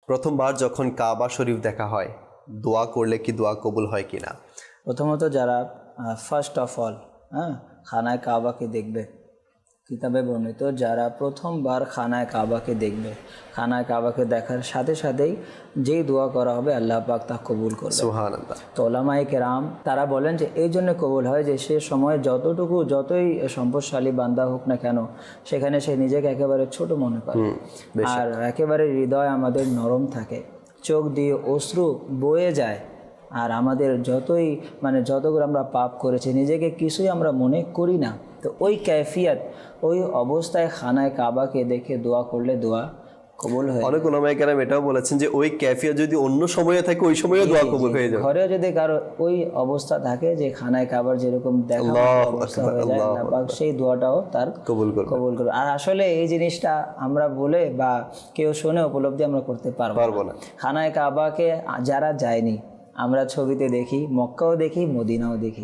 প্রথমবার যখন কাবা শরীফ দেখা হয়, দোয়া করলে কি দোয়া কবুল হয় কিনা? প্রথমত যারা ফার্স্ট অফ অল খানায় কাবাকে দেখবে, কিতাবে বর্ণিত যারা প্রথমবার খানায় কাবাকে দেখবে, খানায় কাবাকে দেখার সাথে সাথেই যেই দোয়া করা হবে আল্লাহ পাক তা কবুল করবে। সুবহানাল্লাহ। তো ওলামায়ে কেরাম তারা বলেন যে এই জন্য কবুল হয় যে সে সময় যতই সম্পদশালী বান্দা হোক না কেন, সেখানে সে নিজেকে একেবারে ছোট মনে করে, আর একেবারে হৃদয় আমাদের নরম থাকে, চোখ দিয়ে অশ্রু বয়ে যায়, আর আমাদের যতগুলো আমরা পাপ করেছি নিজেকে কিছুই আমরা মনে করি না। তো ওই ক্যাফিয়াত, ওই অবস্থায় খানায় কাবাকে দেখে দোয়া করলে দোয়া কবুল হয়। অনেক উলামায়ে কেরাম এটাও বলেছেন যে ওই ক্যাফিয়াত যদি অন্য সময়ে থাকে ওই সময়ও দোয়া কবুল হয়ে যাবে। ঘরেও যদি কারো ওই অবস্থা থাকে যে খানায় কাবার যেরকম দেখা অবস্থা হয়ে যায়, আল্লাহ পাক সেই দোয়াটাও তার কবুল করবে। আর আসলে এই জিনিসটা আমরা বলে বা কেউ শুনে উপলব্ধি আমরা করতে পারবো না। খানায় কাবাকে যারা যায়নি, আমরা ছবিতে দেখি, মক্কাও দেখি, মদিনাও দেখি,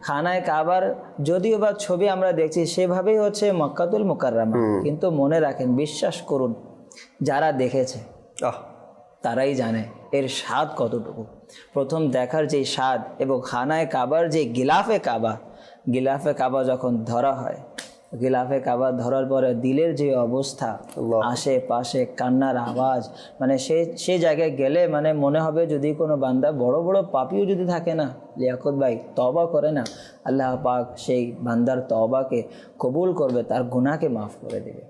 খানায় কাবার যদিও বা ছবি আমরা দেখছি সেভাবেই হচ্ছে মক্কাতুল মুকাররমা, কিন্তু মনে রাখেন, বিশ্বাস করুন, যারা দেখেছে তারাই জানে এর স্বাদ কতটুকু। প্রথম দেখার যে স্বাদ এবং খানায় কাবার যে গিলাফে কাবা যখন ধরা হয়, গিলাফে কাবা ধরার পরে দিলের যে অবস্থা, আশেপাশে কান্নার আওয়াজ, সে জায়গায় গেলে মনে হবে যদি কোনো বান্দা বড় বড় পাপীও যদি থাকে না, লিয়াকত ভাই, তওবা করে না, আল্লাহ পাক সেই বান্দার তওবাকে কবুল করবে, তার গুনাহকে মাফ করে দেবে।